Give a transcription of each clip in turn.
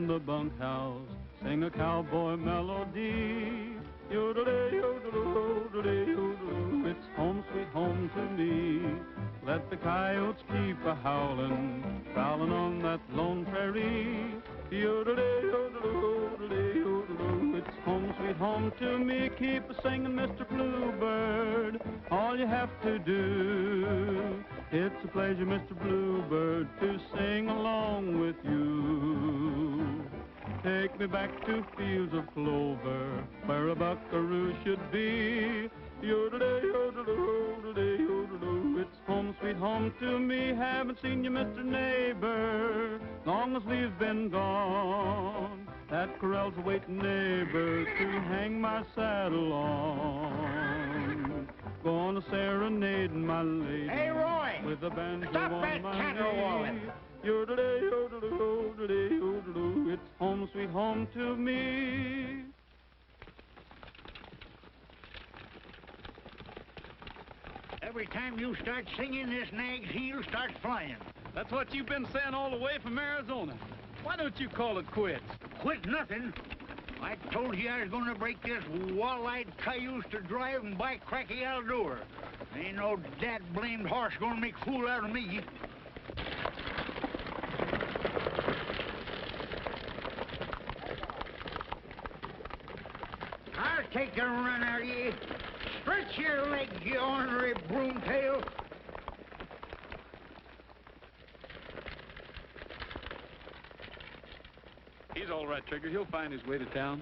the bunkhouse, sing a cowboy melody. Yodelay, yodeloo, yodelay, yodeloo, it's home sweet home to me. Let the coyotes keep a-howlin', prowlin' on that lone prairie. Yodelay, yodeloo, yodelay, yodeloo, it's home sweet home to me. Keep a-singin', Mr. Bluebird, all you have to do. It's a pleasure, Mr. Bluebird, to sing along with you. Take me back to fields of clover, where a buckaroo should be. Yodelay, yodeloo, yodelay, yodeloo, it's home sweet home to me. Haven't seen you, Mr. Neighbor, long as we've been gone. That corral's a waiting, neighbor, to hang my saddle on. Gonna serenade my lady. Hey, Roy! With a banjo Stop on that my caterwauling! knee. Yodelay, yodeloo, yodelay, yodeloo, it's home sweet home to me. Every time you start singing, this nag's heel starts flying. That's what you've been saying all the way from Arizona. Why don't you call it quits? Quit nothing. I told you I was going to break this wall-eyed cayuse to drive, and by cracky, I'll do her. Ain't no dad-blamed horse going to make a fool out of me. I'll take a run out of you. Stretch your legs, you ornery broomtail. He's all right, Trigger. He'll find his way to town.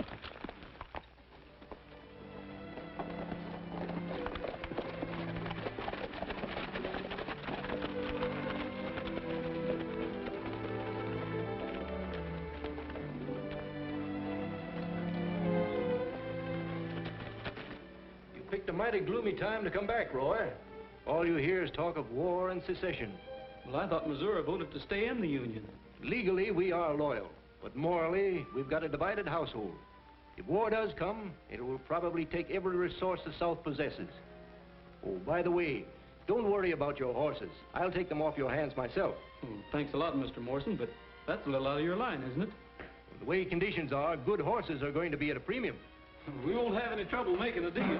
You picked a mighty gloomy time to come back, Roy. All you hear is talk of war and secession. Well, I thought Missouri voted to stay in the Union. Legally, we are loyal. But morally, we've got a divided household. If war does come, it will probably take every resource the South possesses. Oh, by the way, don't worry about your horses. I'll take them off your hands myself. Thanks a lot, Mr. Morrison, but that's a little out of your line, isn't it? The way conditions are, good horses are going to be at a premium. We won't have any trouble making a deal.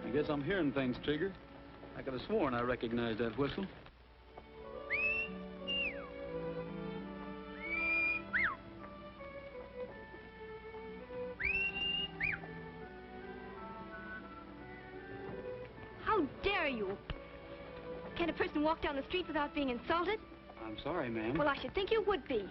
I guess I'm hearing things, Trigger. I could have sworn I recognized that whistle. How dare you? Can a person walk down the street without being insulted? I'm sorry, ma'am. Well, I should think you would be.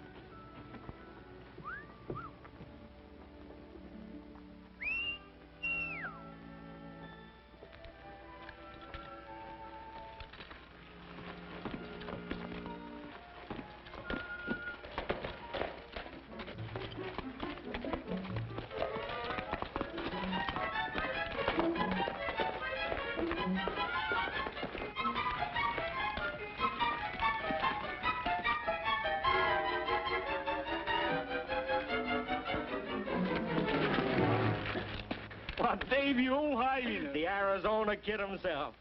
Dave, you old hyena. The Arizona kid himself.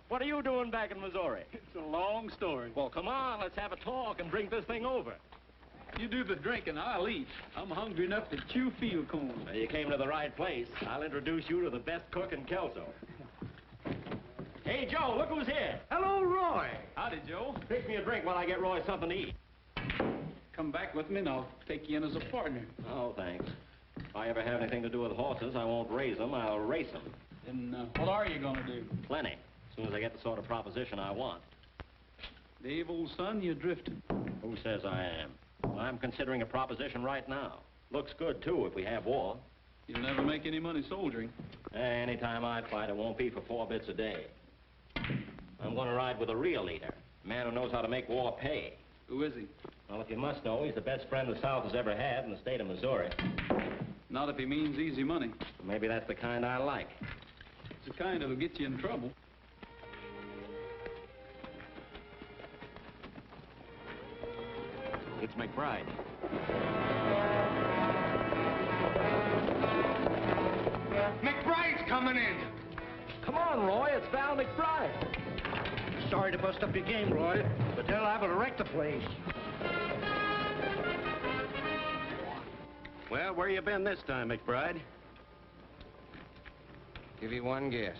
What are you doing back in Missouri? It's a long story. Well, come on, let's have a talk and drink this thing over. You do the drinking, I'll eat. I'm hungry enough to chew field corn. Well, you came to the right place. I'll introduce you to the best cook in Kelso. Hey, Joe, look who's here. Hello, Roy. Howdy, Joe. Fix me a drink while I get Roy something to eat. Come back with me and I'll take you in as a partner. Oh, thanks. If I ever have anything to do with horses, I won't raise them, I'll race them. Then what are you going to do? Plenty. As soon as I get the sort of proposition I want. Dave, old son, you're drifting. Who says I am? I'm considering a proposition right now. Looks good, too, if we have war. You'll never make any money soldiering. Anytime I fight, it won't be for 4 bits a day. I'm going to ride with a real leader. A man who knows how to make war pay. Who is he? Well, if you must know, he's the best friend the South has ever had in the state of Missouri. Not if he means easy money. Maybe that's the kind I like. It's the kind that'll get you in trouble. It's McBride. McBride's coming in. Come on, Roy, it's Val McBride. Sorry to bust up your game, Roy, but they're liable to wreck the place. Well, where you been this time, McBride? Give you one guess.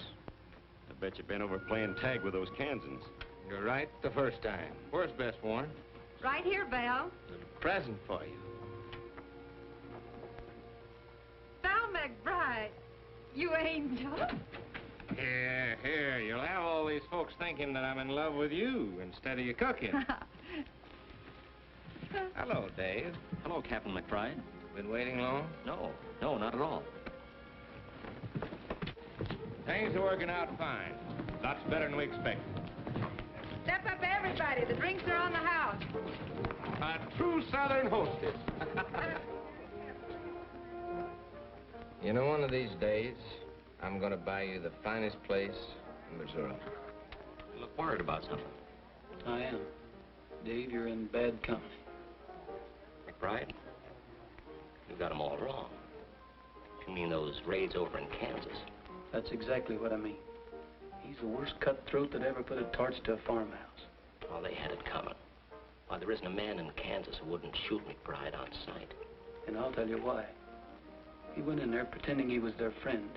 I bet you've been over playing tag with those Kansans. You're right the first time. Where's Best Warren? Right here, Val. A present for you. Val McBride. You angel. Here. You'll have all these folks thinking that I'm in love with you instead of you cooking. Hello, Dave. Hello, Captain McBride. Been waiting long? No, not at all. Things are working out fine. Lots better than we expected. Step up, everybody. The drinks are on the house. A true Southern hostess. You know, one of these days, I'm gonna buy you the finest place in Missouri. You look worried about something. I am. Dave, you're in bad company. McBride, you got them all wrong. You mean those raids over in Kansas? That's exactly what I mean. He's the worst cutthroat that ever put a torch to a farmhouse. Oh, they had it coming. Why, there isn't a man in Kansas who wouldn't shoot McBride on sight. And I'll tell you why. He went in there pretending he was their friend.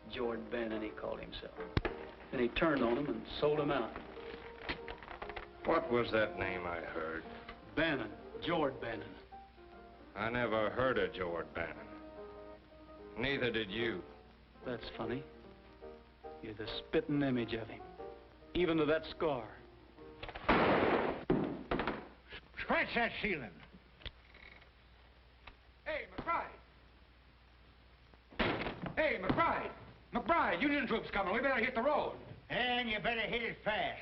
George Bannon, he called himself. Then he turned on him and sold him out. What was that name I heard? Bannon. George Bannon. I never heard of George Bannon. Neither did you. That's funny. You're the spitting image of him. Even to that scar. Scratch that ceiling. Hey, McBride! Hey, McBride! McBride, Union troops coming. We better hit the road. And you better hit it fast.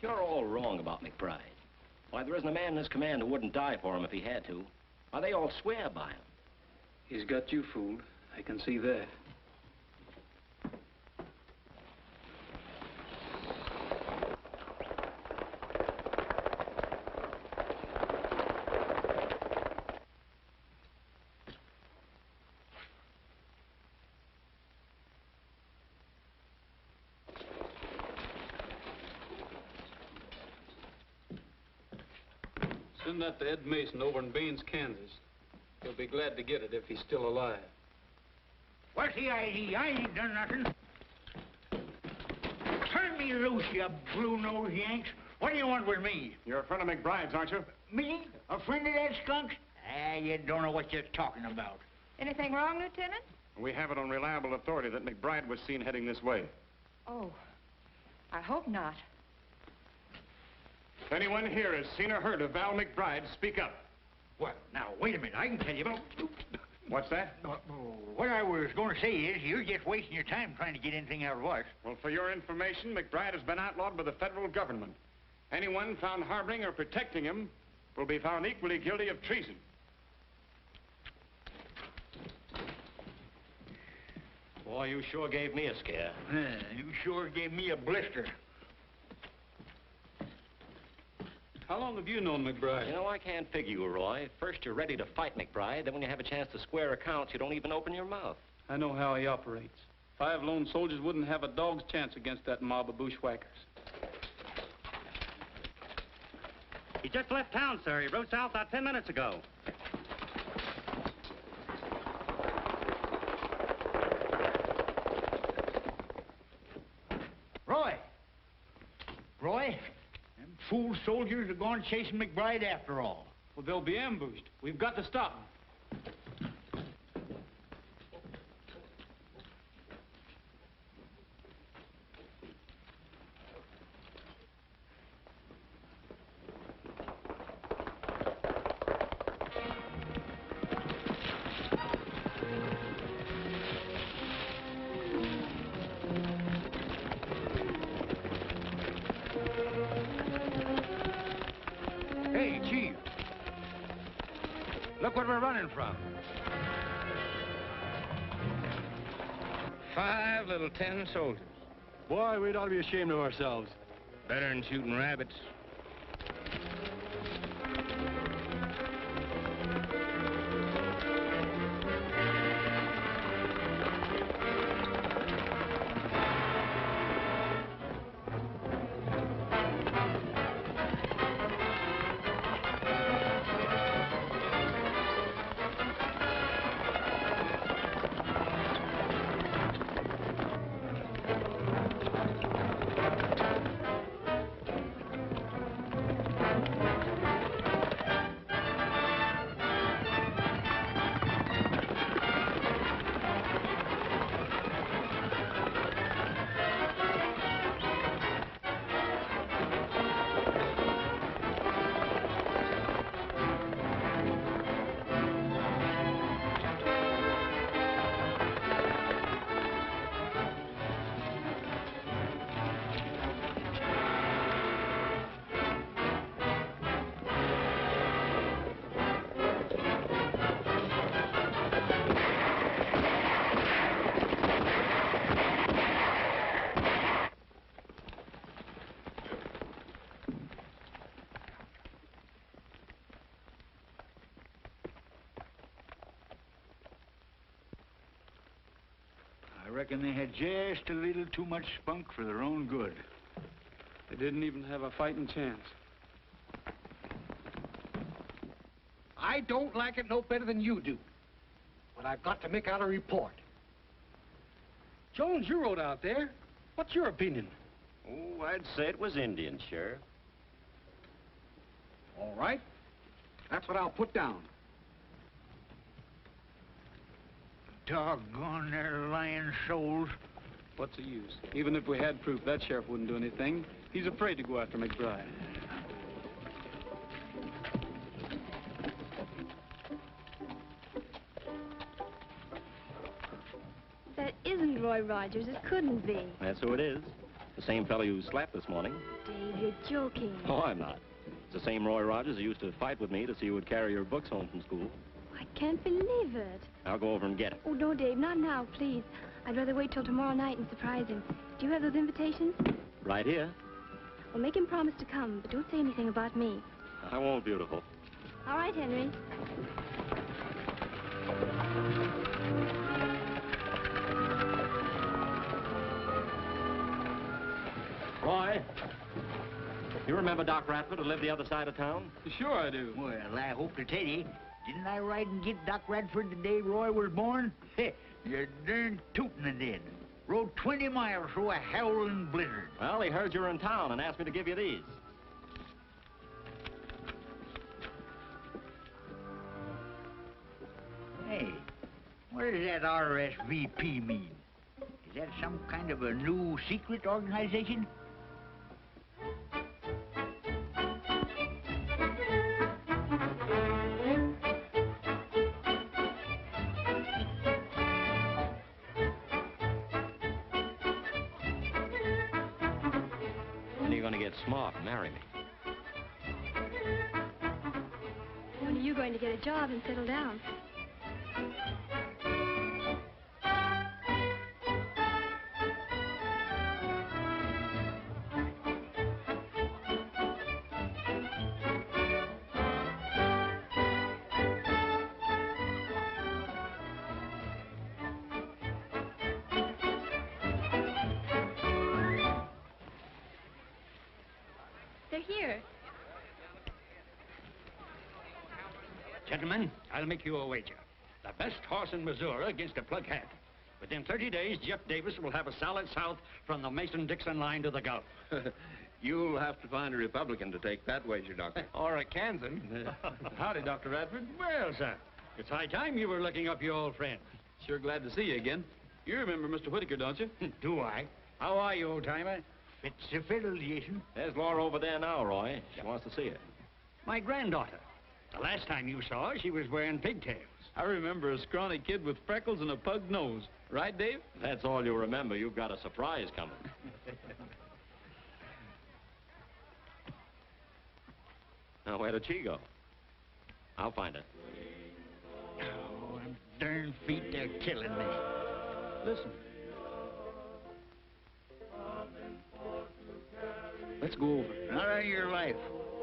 You're all wrong about McBride. Why, there isn't a man in this command who wouldn't die for him if he had to. Why, they all swear by him. He's got you fooled. I can see that. Send that to Ed Mason over in Baines, Kansas. He'll be glad to get it if he's still alive. What's the ID? I ain't done nothing. Turn me loose, you blue-nosed Yanks. What do you want with me? You're a friend of McBride's, aren't you? Me? A friend of that skunk? Ah, you don't know what you're talking about. Anything wrong, Lieutenant? We have it on reliable authority that McBride was seen heading this way. Oh, I hope not. If anyone here has seen or heard of Val McBride, speak up. Well, now, wait a minute. I can tell you about... What's that? What I was going to say is, you're just wasting your time trying to get anything out of us. Well, for your information, McBride has been outlawed by the federal government. Anyone found harboring or protecting him will be found equally guilty of treason. Boy, you sure gave me a scare. You sure gave me a blister. How long have you known McBride? You know, I can't figure you, Roy. First, you're ready to fight McBride. Then when you have a chance to square accounts, you don't even open your mouth. I know how he operates. 5 lone soldiers wouldn't have a dog's chance against that mob of bushwhackers. He just left town, sir. He rode south about 10 minutes ago. Roy! Roy? Them fool soldiers are going chasing McBride after all. Well, they'll be ambushed. We've got to stop them. Hey, Chief. Look what we're running from. 5 little 10 soldiers. Boy, we'd ought to be ashamed of ourselves. Better than shooting rabbits. I reckon they had just a little too much spunk for their own good. They didn't even have a fighting chance. I don't like it no better than you do. But I've got to make out a report. Jones, you rode out there. What's your opinion? Oh, I'd say it was Indians, Sheriff. All right. That's what I'll put down. Doggone their lying souls. What's the use? Even if we had proof, that sheriff wouldn't do anything. He's afraid to go after McBride. That isn't Roy Rogers. It couldn't be. That's who it is. The same fellow you slapped this morning. Dave, you're joking. Oh, I'm not. It's the same Roy Rogers who used to fight with me to see who would carry your books home from school. I can't believe it. I'll go over and get it. Oh, no, Dave, not now, please. I'd rather wait till tomorrow night and surprise him. Do you have those invitations? Right here. Well, make him promise to come, but don't say anything about me. I won't, beautiful. All right, Henry. Roy, you remember Doc Radford who lived the other side of town? Sure I do. Well, I hope to tell you, didn't I ride and get Doc Radford the day Roy was born? You're darn tootin' I did. Rode 20 miles through a howling blizzard. Well, he heard you were in town and asked me to give you these. Hey, what does that RSVP mean? Is that some kind of a new secret organization? When are you going to get smart and marry me? When are you going to get a job and settle down? They're here. Gentlemen, I'll make you a wager. The best horse in Missouri against a plug hat. Within 30 days, Jeff Davis will have a solid south from the Mason-Dixon line to the Gulf. You'll have to find a Republican to take that wager, Doctor. Or a Kansan. Howdy, Dr. Radford. Well, sir, it's high time you were looking up your old friend. Sure glad to see you again. You remember Mr. Whitaker, don't you? Do I? How are you, old-timer? Fits the fiddle, Jason. There's Laura over there now, Roy. She wants to see you. My granddaughter. The last time you saw her, she was wearing pigtails. I remember a scrawny kid with freckles and a pug nose. Right, Dave? That's all you remember. You've got a surprise coming. Now, where did she go? I'll find her. Oh, them darn feet, they're killing me. Listen, Let's go over. Not on your life.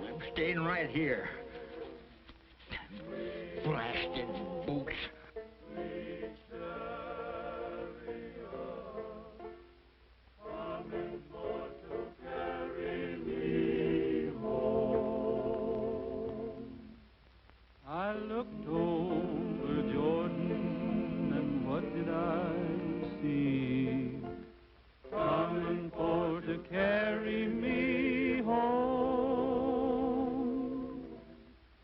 I'm staying right here. Blasted boots. I looked over Jordan, and what did I see? Coming for to carry me home.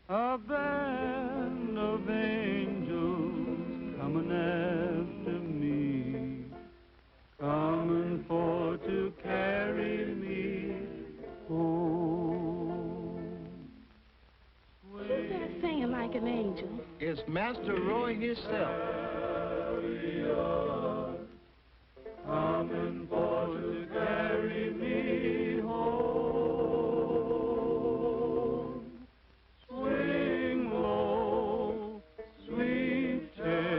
A band of angels coming after me, coming for to carry me home. Who's that singing like an angel? It's Master Roy himself. Coming for to carry me home. Swing low, sweet chariot,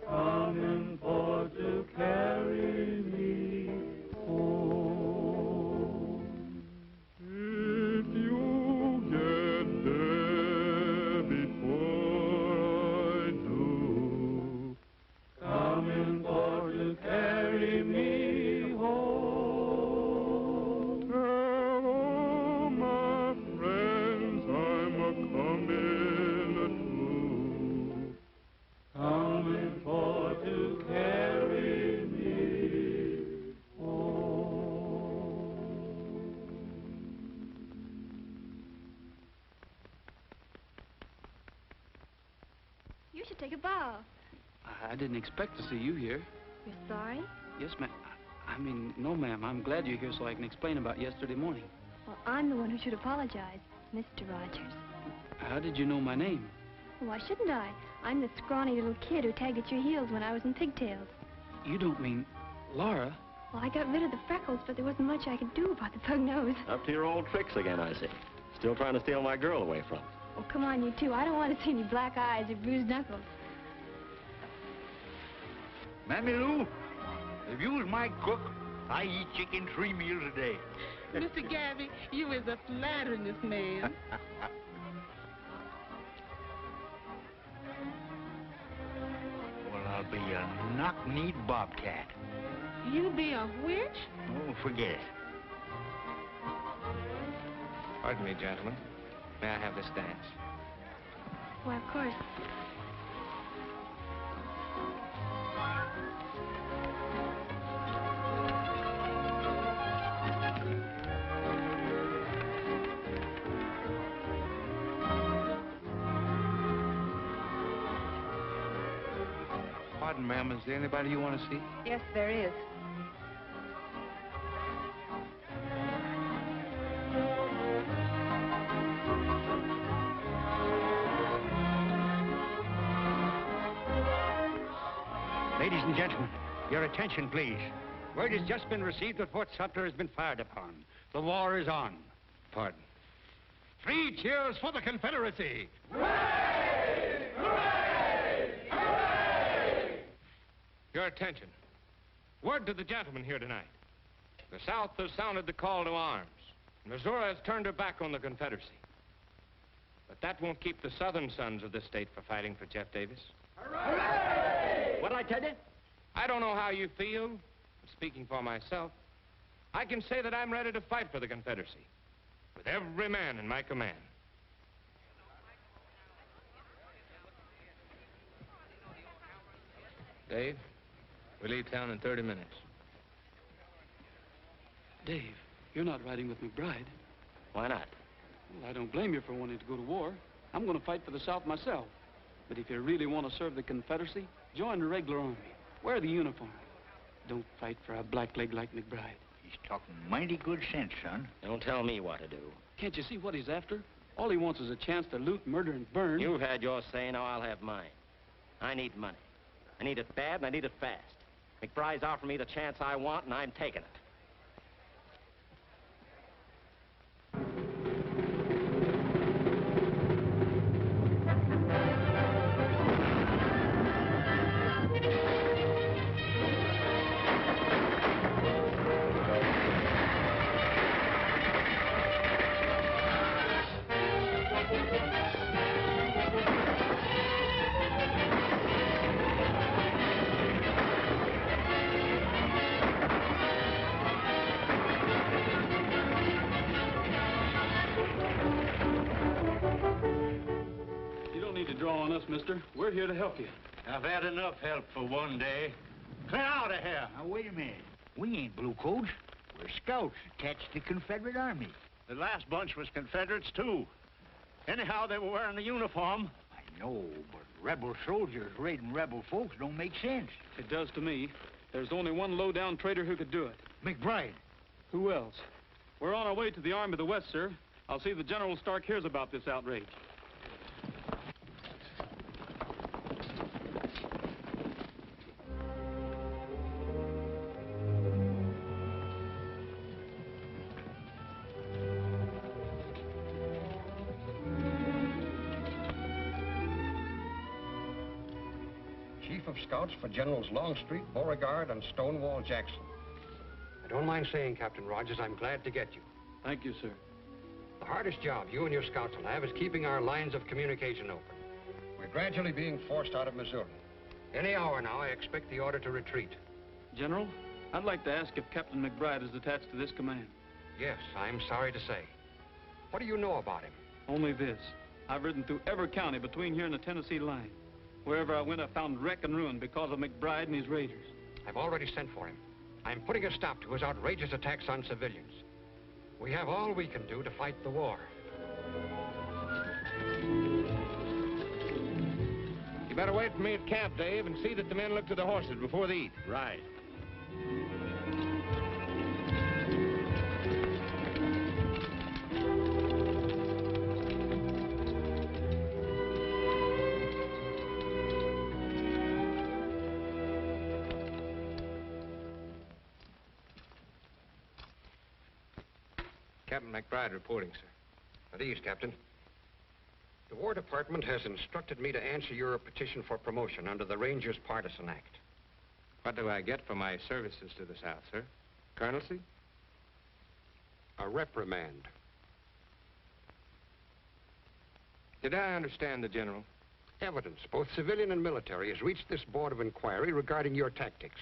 coming for to carry me home. If you get there before I do, coming for to carry me home. Hello, my friends, I'm a-coming too, coming for to carry me home. You should take a bow. I didn't expect to see you here. You're sorry? Yes, ma'am. I mean, no, ma'am. I'm glad you're here so I can explain about yesterday morning. Well, I'm the one who should apologize, Mr. Rogers. How did you know my name? Why shouldn't I? I'm the scrawny little kid who tagged at your heels when I was in pigtails. You don't mean Laura? Well, I got rid of the freckles, but there wasn't much I could do about the pug nose. Up to your old tricks again, I see. Still trying to steal my girl away from me. Oh, come on, you two. I don't want to see any black eyes or bruised knuckles. Mammy Lou, if you was my cook, I eat chicken 3 meals a day. Mr. Gabby, you is a flatteriness man. Well, I'll be a knock-kneed bobcat. You be a witch? Oh, forget it. Pardon me, gentlemen. May I have this dance? Why, of course. Pardon, ma'am, is there anybody you want to see? Yes, there is. Ladies and gentlemen, your attention, please. Word has just been received that Fort Sumter has been fired upon. The war is on. Pardon. 3 cheers for the Confederacy! Your attention. Word to the gentlemen here tonight. The South has sounded the call to arms. Missouri has turned her back on the Confederacy. But that won't keep the Southern sons of this state from fighting for Jeff Davis. Hooray! What'd I tell you? I don't know how you feel. Speaking for myself, I can say that I'm ready to fight for the Confederacy with every man in my command. Dave, we leave town in 30 minutes. Dave, you're not riding with McBride. Why not? Well, I don't blame you for wanting to go to war. I'm going to fight for the South myself. But if you really want to serve the Confederacy, join the regular army. Wear the uniform. Don't fight for a blackleg like McBride. He's talking mighty good sense, son. Don't tell me what to do. Can't you see what he's after? All he wants is a chance to loot, murder, and burn. You've had your say, now I'll have mine. I need money. I need it bad, and I need it fast. McBride's offering me the chance I want, and I'm taking it. mister. We're here to help you. I've had enough help for one day. Clear out of here. Now, wait a minute. We ain't bluecoats. We're scouts attached to the Confederate Army. The last bunch was Confederates, too. Anyhow, they were wearing the uniform. I know, but rebel soldiers raiding rebel folks don't make sense. It does to me. There's only one low-down traitor who could do it. McBride. Who else? We're on our way to the Army of the West, sir. I'll see that General Stark hears about this outrage. Chief of Scouts for Generals Longstreet, Beauregard, and Stonewall Jackson. I don't mind saying, Captain Rogers, I'm glad to get you. Thank you, sir. The hardest job you and your scouts will have is keeping our lines of communication open. We're gradually being forced out of Missouri. Any hour now, I expect the order to retreat. General, I'd like to ask if Captain McBride is attached to this command. Yes, I'm sorry to say. What do you know about him? Only this. I've ridden through every county between here and the Tennessee line. Wherever I went, I found wreck and ruin because of McBride and his raiders. I've already sent for him. I'm putting a stop to his outrageous attacks on civilians. We have all we can do to fight the war. You better wait for me at camp, Dave, and see that the men look to the horses before they eat. Right. Captain McBride reporting, sir. At ease, Captain. The War Department has instructed me to answer your petition for promotion under the Rangers Partisan Act. What do I get for my services to the South, sir? Colonelcy? A reprimand. Did I understand the General? Evidence, both civilian and military, has reached this Board of Inquiry regarding your tactics.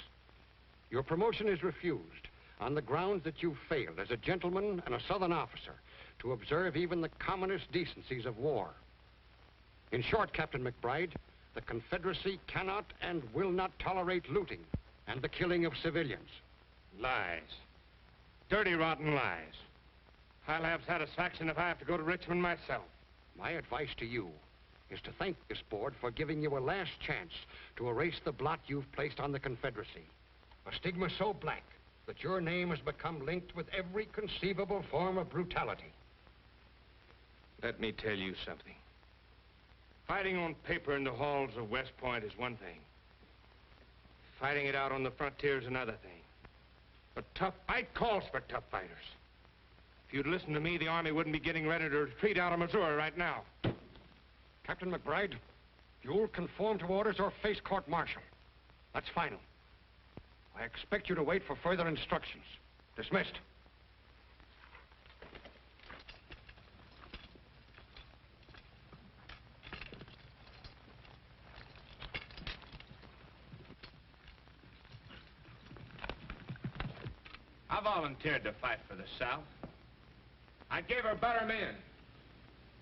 Your promotion is refused on the grounds that you failed as a gentleman and a Southern officer to observe even the commonest decencies of war. In short, Captain McBride, the Confederacy cannot and will not tolerate looting and the killing of civilians. Lies. Dirty, rotten lies. I'll have satisfaction if I have to go to Richmond myself. My advice to you is to thank this board for giving you a last chance to erase the blot you've placed on the Confederacy. A stigma so black that your name has become linked with every conceivable form of brutality. Let me tell you something. Fighting on paper in the halls of West Point is one thing. Fighting it out on the frontier is another thing. But tough fight calls for tough fighters. If you'd listened to me, the Army wouldn't be getting ready to retreat out of Missouri right now. Captain McBride, you'll conform to orders or face court-martial. That's final. I expect you to wait for further instructions. Dismissed. I volunteered to fight for the South. I gave her better men,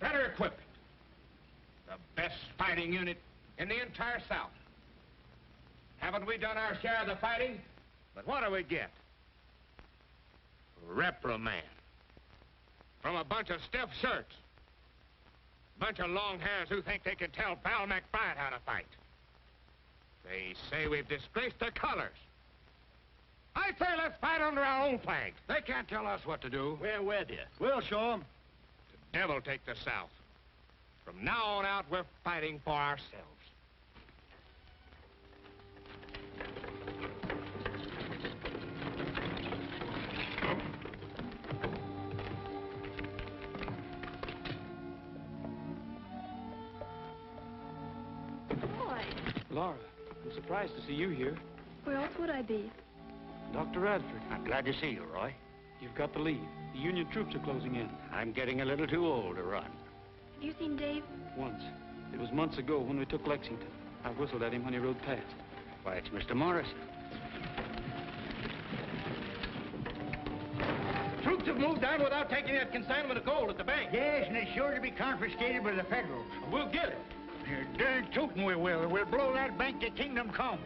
better equipment, the best fighting unit in the entire South. Haven't we done our share of the fighting? But what do we get? Reprimand. From a bunch of stiff shirts. Bunch of long hairs who think they can tell Val McBride how to fight. They say we've disgraced their colors. I say let's fight under our own flag. They can't tell us what to do. We're with you. We'll show them. The devil take the South. From now on out, we're fighting for ourselves. Boy. Laura, I'm surprised to see you here. Where else would I be? Dr. Radford. I'm glad to see you, Roy. You've got to leave. The Union troops are closing in. I'm getting a little too old to run. Have you seen Dave? Once. It was months ago when we took Lexington. I whistled at him when he rode past. Why, it's Mr. Morrison. Troops have moved down without taking that consignment of gold at the bank. Yes, and it's sure to be confiscated by the Federals. We'll get it. You're darn tootin' we will. We'll blow that bank to kingdom come.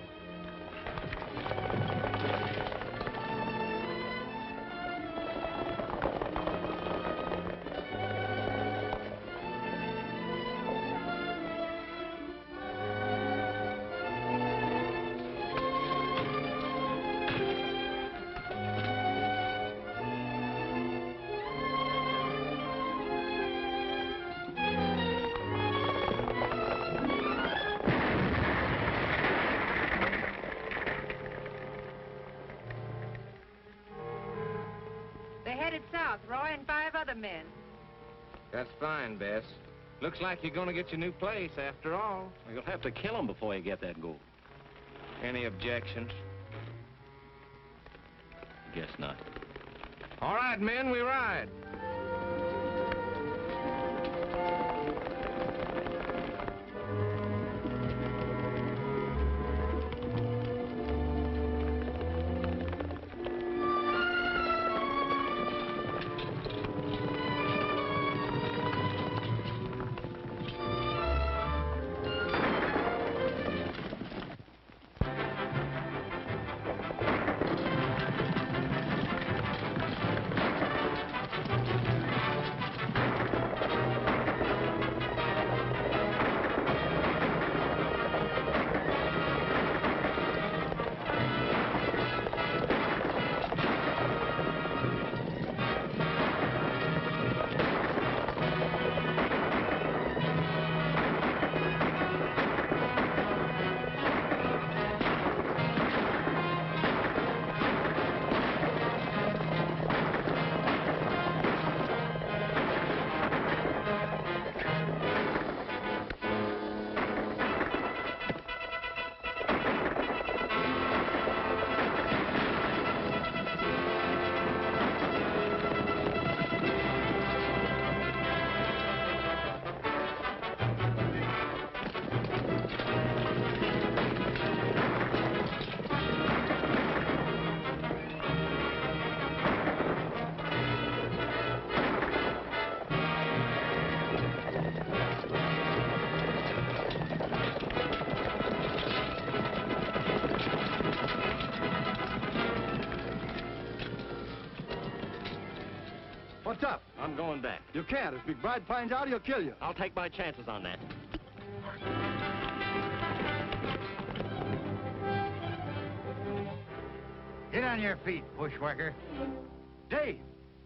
Roy and 5 other men. That's fine, Bess. Looks like you're going to get your new place after all. You'll have to kill him before you get that gold. Any objections? Guess not. All right, men, we ride. What's up? I'm going back. You can't. If McBride finds out, he'll kill you. I'll take my chances on that. Get on your feet, bushwhacker. Dave!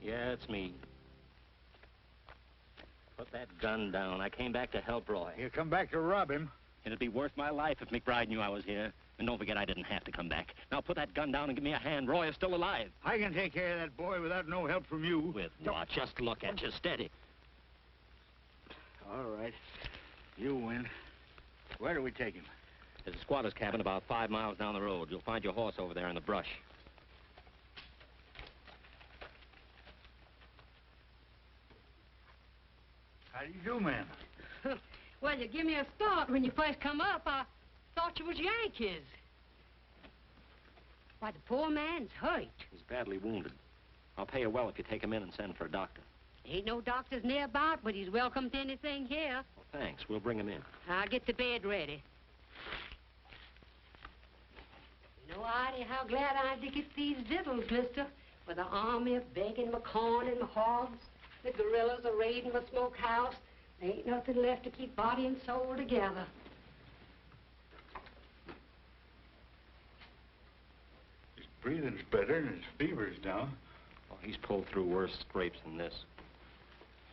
Yeah, it's me. Put that gun down. I came back to help Roy. You come back to rob him? It'd be worth my life if McBride knew I was here. And don't forget, I didn't have to come back. Now put that gun down and give me a hand. Roy is still alive. I can take care of that boy without no help from you. With what? Just look at you, steady. All right. You win. Where do we take him? There's a squatter's cabin about 5 miles down the road. You'll find your horse over there in the brush. How do you do, ma'am? Well, you give me a start when you first come up. I thought you was Yankees. Why, the poor man's hurt. He's badly wounded. I'll pay you well if you take him in and send for a doctor. Ain't no doctors nearby, but he's welcome to anything here. Well, thanks. We'll bring him in. I'll get the bed ready. You know, Artie, how glad I am to get these victuals, mister. With the army begging my corn and my hogs, the guerrillas are raiding my smokehouse. There ain't nothing left to keep body and soul together. His breathing's better and his fever's down. Well, he's pulled through worse scrapes than this.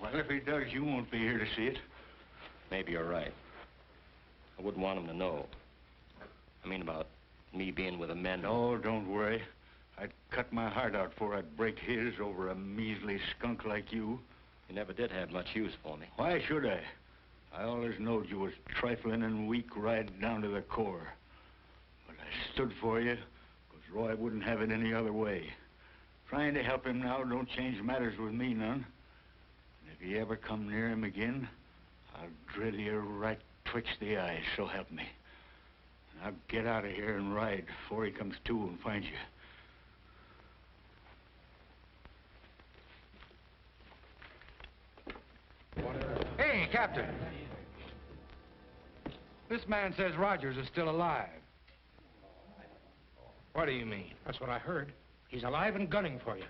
Well, if he does, you won't be here to see it. Maybe you're right. I wouldn't want him to know. I mean about me being with the men. Oh, don't worry. I'd cut my heart out before I'd break his over a measly skunk like you. You never did have much use for me. Why should I? I always knowed you was trifling and weak right down to the core. But I stood for you, because Roy wouldn't have it any other way. Trying to help him now don't change matters with me none. And if you ever come near him again, I'll drill you right twixt the eyes, so help me. And I'll get out of here and ride before he comes to and finds you. Hey, Captain. This man says Rogers is still alive. What do you mean? That's what I heard. He's alive and gunning for you.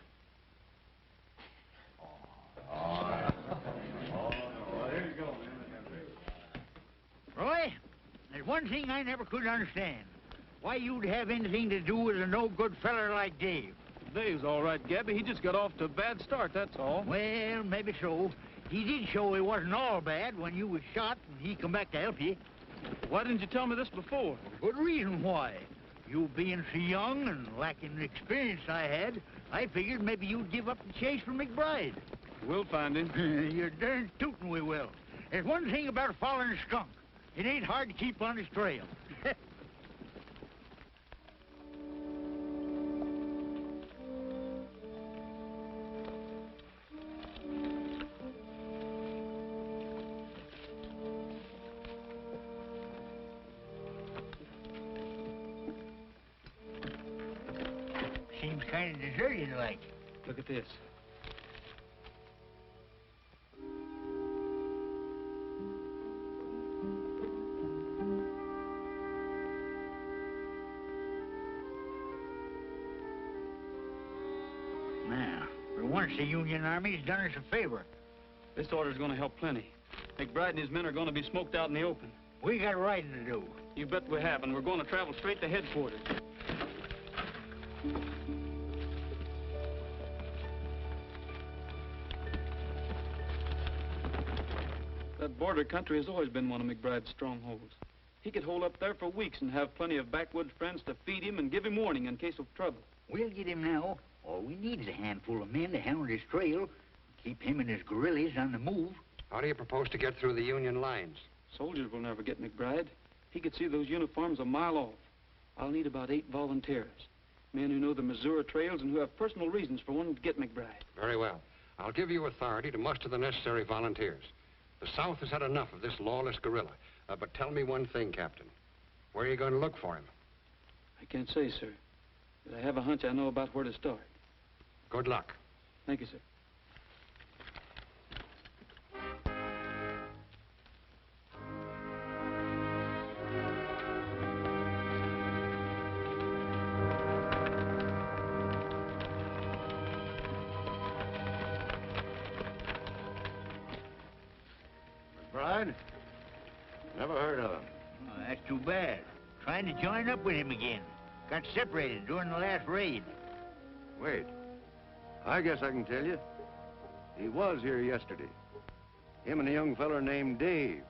There you go, Roy, there's one thing I never could understand. Why you'd have anything to do with a no-good feller like Dave. Dave's all right, Gabby. He just got off to a bad start, that's all. Well, maybe so. He did show he wasn't all bad when you was shot and he come back to help you. Why didn't you tell me this before? Good reason why. You being so young and lacking the experience I had, I figured maybe you'd give up the chase for McBride. We'll find him. You're darn tootin' we will. There's one thing about following a skunk. It ain't hard to keep on his trail. Seems kind of deserted like. Look at this. Now, for once the Union Army's done us a favor. This order's going to help plenty. McBride and his men are going to be smoked out in the open. We got riding to do. You bet we have, and we're going to travel straight to headquarters. That border country has always been one of McBride's strongholds. He could hold up there for weeks and have plenty of backwoods friends to feed him and give him warning in case of trouble. We'll get him now. All we need is a handful of men to hound his trail, keep him and his guerrillas on the move. How do you propose to get through the Union lines? Soldiers will never get McBride. He could see those uniforms a mile off. I'll need about 8 volunteers. Men who know the Missouri trails and who have personal reasons for wanting to get McBride. Very well. I'll give you authority to muster the necessary volunteers. The South has had enough of this lawless guerrilla. But tell me one thing, Captain. Where are you going to look for him? I can't say, sir. But I have a hunch I know about where to start. Good luck. Thank you, sir. McBride? Never heard of him. Oh, that's too bad. Trying to join up with him again. Got separated during the last raid. Wait. I guess I can tell you. He was here yesterday. Him and a young feller named Dave.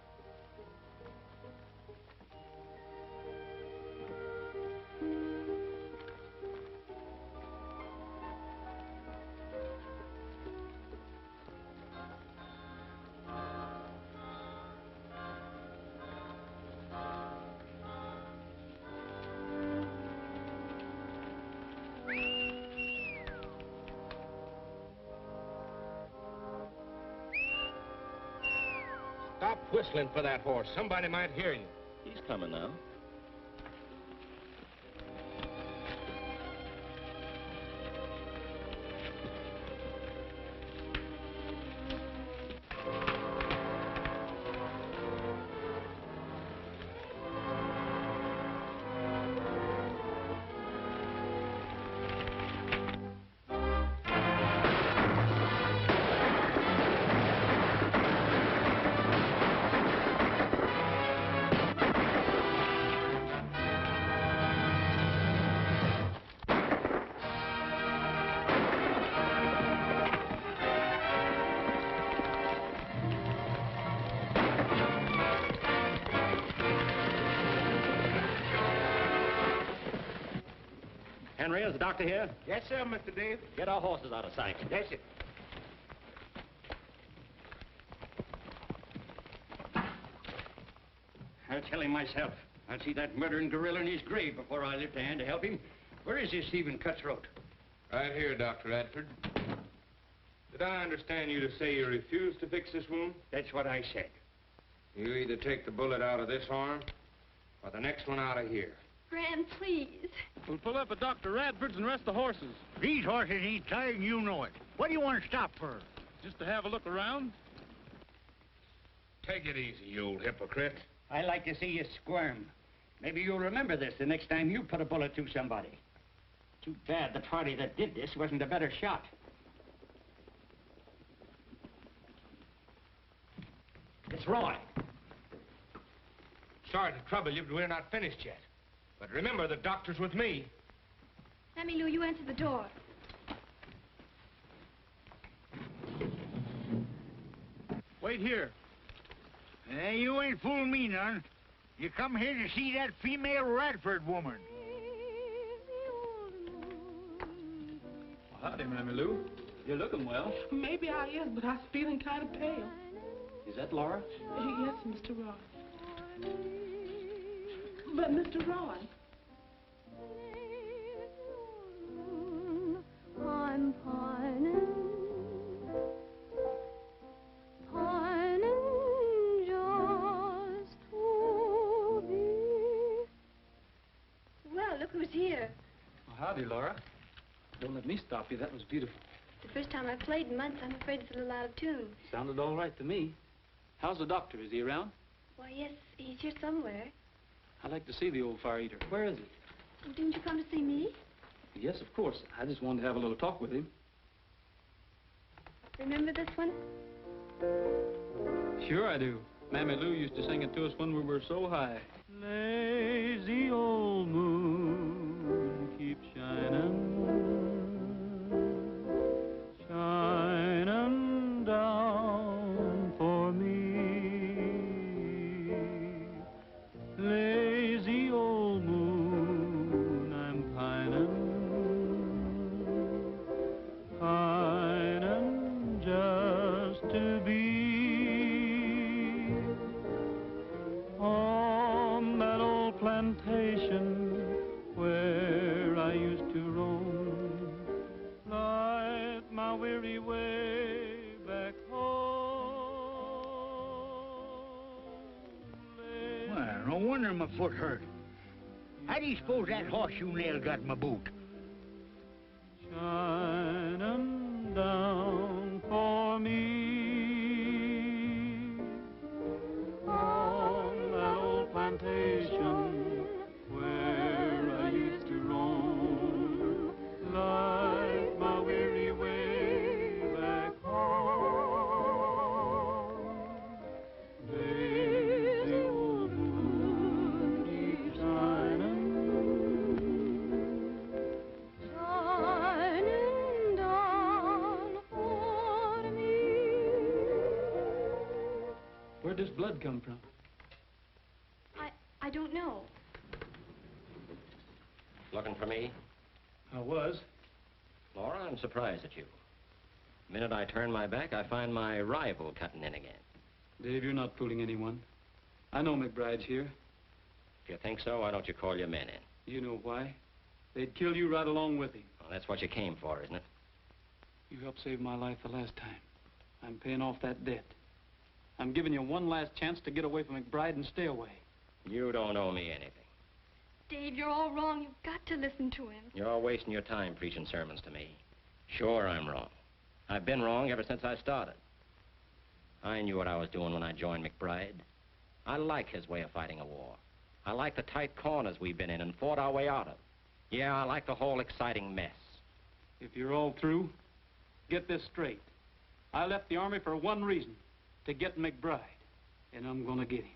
Stop whistling for that horse. Somebody might hear you. He's coming now. Henry, is the doctor here? Yes, sir, Mr. Dave. Get our horses out of sight. Yes, sir. I'll tell him myself. I'll see that murdering gorilla in his grave before I lift a hand to help him. Where is this Stephen Cutthroat? Right here, Dr. Radford. Did I understand you to say you refuse to fix this wound? That's what I said. You either take the bullet out of this arm or the next one out of here. Gran, please. We'll pull up at Dr. Radford's and rest the horses. These horses ain't tired and you know it. What do you want to stop for? Just to have a look around? Take it easy, you old hypocrite. I like to see you squirm. Maybe you'll remember this the next time you put a bullet through somebody. Too bad the party that did this wasn't a better shot. It's Roy. Sorry to trouble you, but we're not finished yet. But remember, the doctor's with me. Mammy Lou, you answer the door. Wait here. You ain't fooling me none. You come here to see that female Radford woman. Howdy, Mammy Lou. You're looking well. Maybe I is, but I'm feeling kind of pale. Is that Laura? Yes, Mr. Roy. But, Mr. Roy. I'm pining, pining just to be. Well, look who's here. Well, howdy, Laura. Don't let me stop you. That was beautiful. The first time I played in months, I'm afraid it's a little out of tune. Sounded all right to me. How's the doctor? Is he around? Why, yes, he's here somewhere. I'd like to see the old fire eater. Where is he? Didn't you come to see me? Yes, of course. I just wanted to have a little talk with him. Remember this one? Sure I do. Mammy Lou used to sing it to us when we were so high. Lazy old moon, keep shining, shining down for me. Lazy old moon, I'm pining just to be on that old plantation where I used to roam, light my weary way back home. Well, no wonder my foot hurt. How do you suppose that horseshoe nail got in my boot? Shining down for me on that old plantation where I used to roam, light my weary way back home. Lazy old moon, keep shining, shining down for me. Where'd this blood come from? I don't know. Looking for me? I was. Laura, I'm surprised at you. The minute I turn my back, I find my rival cutting in again. Dave, you're not fooling anyone. I know McBride's here. If you think so, why don't you call your men in? You know why? They'd kill you right along with him. Well, that's what you came for, isn't it? You helped save my life the last time. I'm paying off that debt. I'm giving you one last chance to get away from McBride and stay away. You don't owe me anything. Dave, you're all wrong. You've got to listen to him. You're wasting your time preaching sermons to me. Sure, I'm wrong. I've been wrong ever since I started. I knew what I was doing when I joined McBride. I like his way of fighting a war. I like the tight corners we've been in and fought our way out of. Yeah, I like the whole exciting mess. If you're all through, get this straight. I left the Army for one reason, to get McBride. And I'm gonna get him.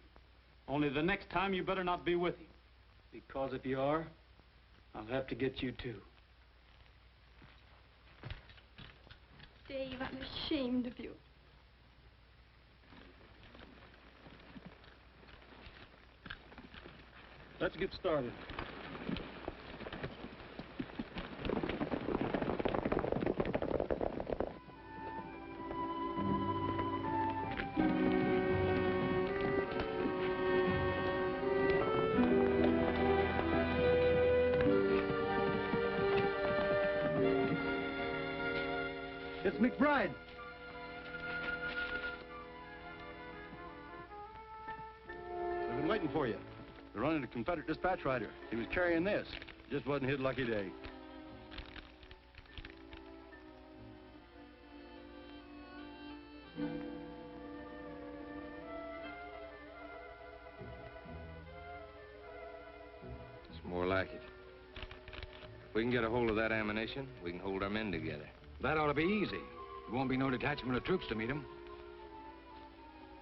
Only the next time you better not be with him. Because if you are, I'll have to get you too. Dave, I'm ashamed of you. Let's get started. It's McBride. We've been waiting for you. We're running a Confederate dispatch rider. He was carrying this. Just wasn't his lucky day. More like it. If we can get a hold of that ammunition, we can hold our men together. That ought to be easy. There won't be no detachment of troops to meet them.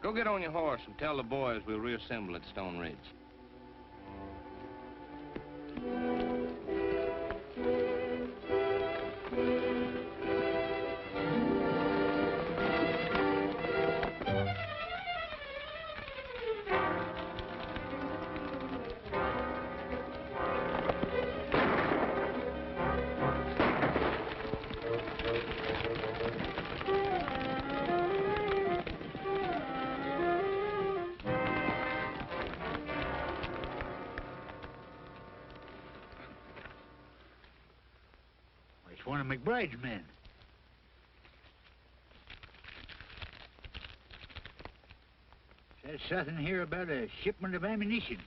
Go get on your horse and tell the boys we'll reassemble at Stone Ridge. It's one of McBride's men. Says something here about a shipment of ammunition.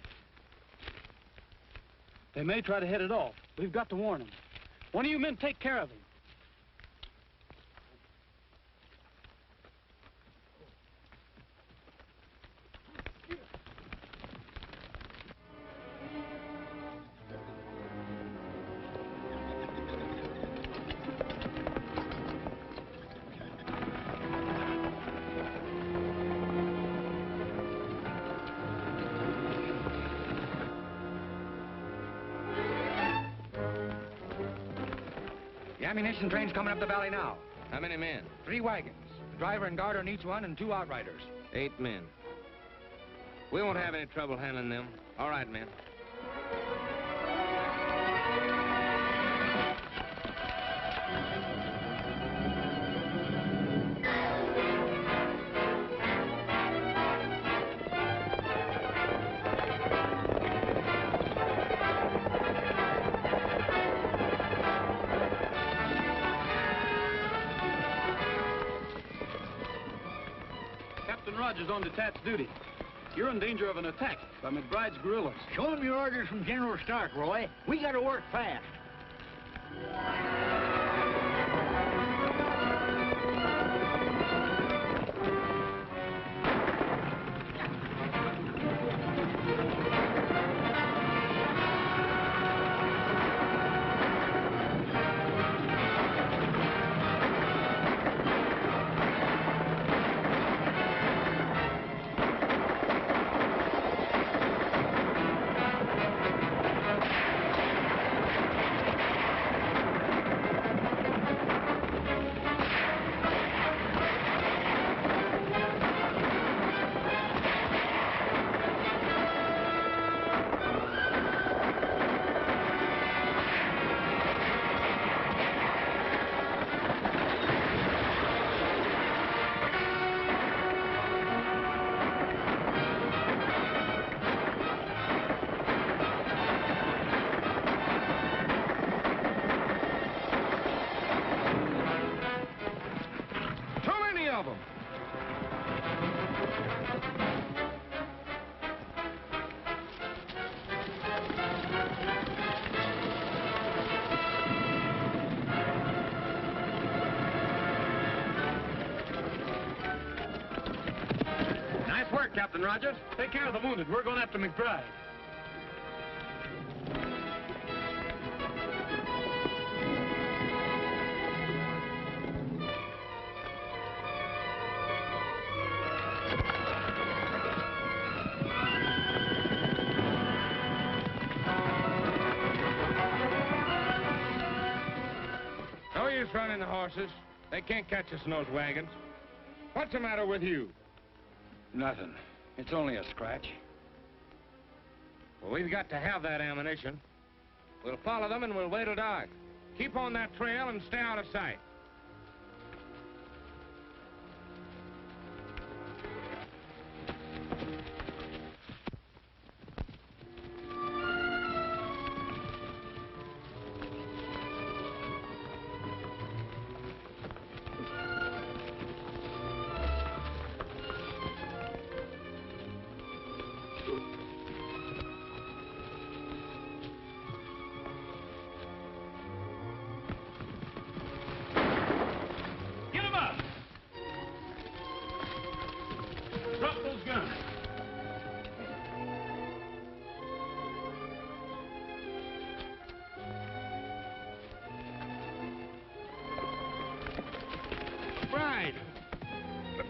They may try to head it off. We've got to warn them. One of you men take care of him. The ammunition train's coming up the valley now. How many men? 3 wagons. The driver and guard on each one and 2 outriders. 8 men. We won't have any trouble handling them. All right, men. Captain Rogers on detached duty. You're in danger of an attack by McBride's guerrillas. Show him your orders from General Stark, Roy. We gotta work fast. Nice work, Captain Rogers. Take care of the wounded. We're going after McBride. No use running the horses. They can't catch us in those wagons. What's the matter with you? Nothing. It's only a scratch. Well, we've got to have that ammunition. We'll follow them and we'll wait till dark. Keep on that trail and stay out of sight.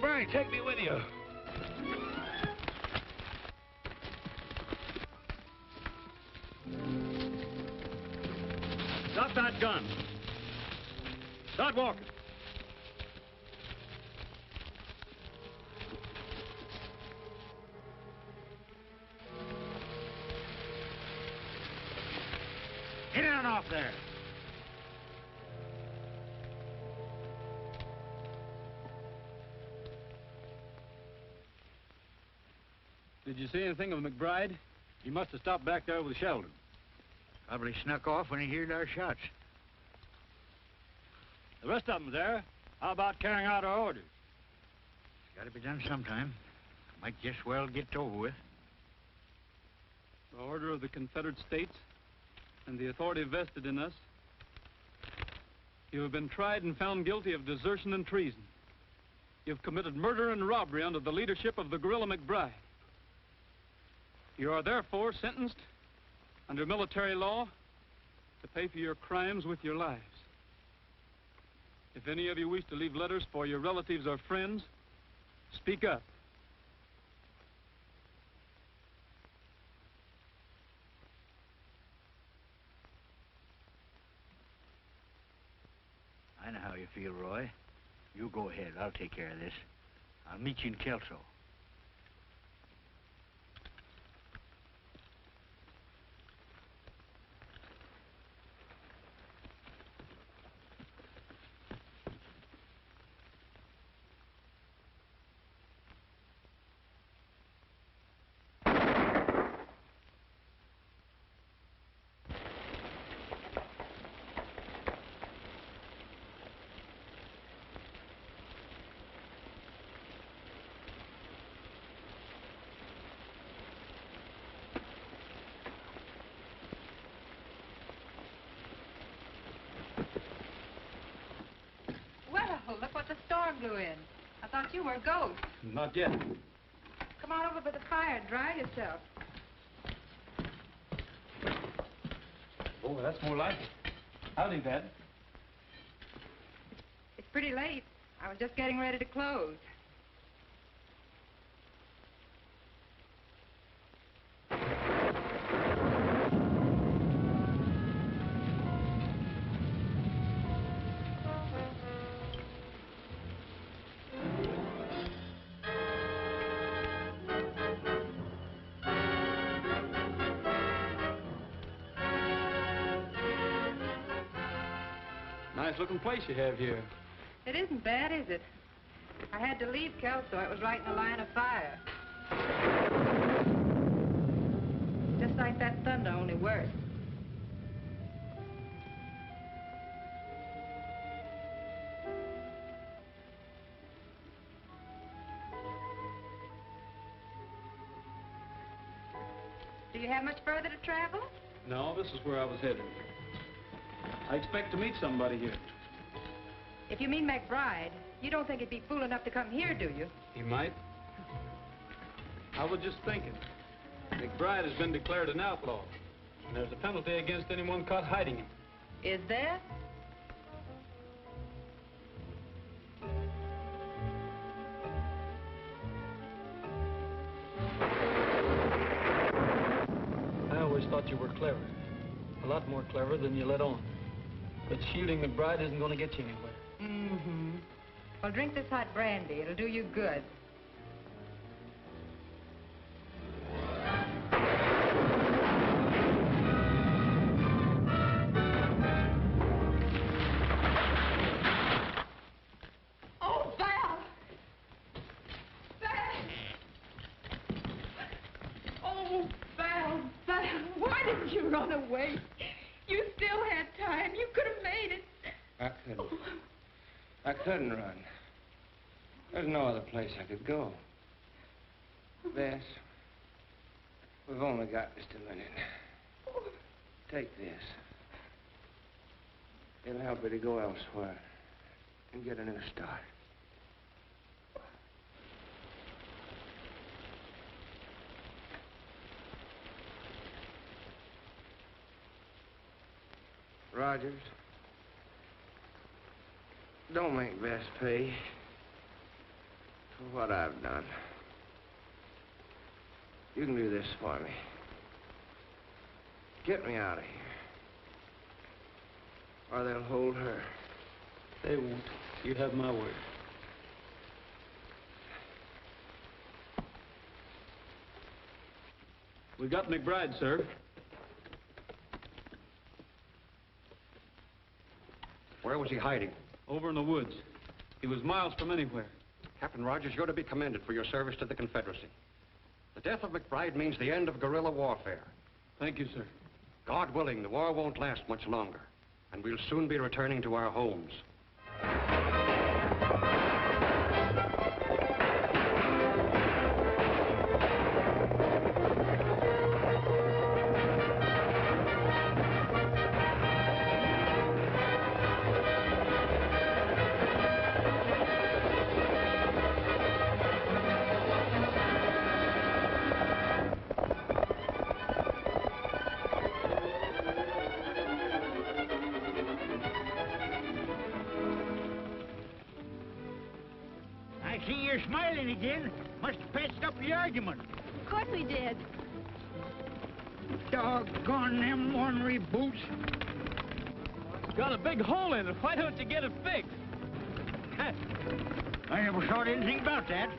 McBride, take me with you. Drop that gun. Start walking. Get on off there. Did you see anything of McBride? He must have stopped back there with Sheldon. Probably snuck off when he heard our shots. The rest of them there. How about carrying out our orders? It's got to be done sometime. Might just well get over with. The order of the Confederate States and the authority vested in us, you have been tried and found guilty of desertion and treason. You've committed murder and robbery under the leadership of the guerrilla McBride. You are therefore sentenced under military law to pay for your crimes with your lives. If any of you wish to leave letters for your relatives or friends, speak up. I know how you feel, Roy. You go ahead. I'll take care of this. I'll meet you in Kelso. Look what the storm blew in. I thought you were a ghost. Not yet. Come on over by the fire and dry yourself. Oh, that's more like it. Howdy, Dad. It's pretty late. I was just getting ready to close. Nice-looking place you have here. It isn't bad, is it? I had to leave Kelso. It was right in the line of fire. Just like that thunder, only worse. Do you have much further to travel? No, this is where I was headed. I expect to meet somebody here. If you mean McBride, you don't think he'd be fool enough to come here, do you? He might. I was just thinking. McBride has been declared an outlaw, and there's a penalty against anyone caught hiding him. Is there? I always thought you were clever. A lot more clever than you let on. But shielding McBride isn't going to get you anywhere. Mm-hmm. Well, drink this hot brandy. It'll do you good. Oh, Val! Val! Oh, Val, Val, why didn't you run away? You still had time. You could have made it. I couldn't run. There's no other place I could go. Bess, we've only got just a minute. Take this. It'll help you to go elsewhere and get a new start. Rogers, don't make Bess pay for what I've done. You can do this for me. Get me out of here. Or they'll hold her. They won't. You have my word. We got McBride, sir. Where was he hiding? Over in the woods. He was miles from anywhere. Captain Rogers, you're to be commended for your service to the Confederacy. The death of McBride means the end of guerrilla warfare. Thank you, sir. God willing, the war won't last much longer, and we'll soon be returning to our homes. I see you're smiling again. Must have patched up the argument. Of course we did. Doggone them ornery boots. It's got a big hole in it. Why don't you get it fixed? I never thought anything about that.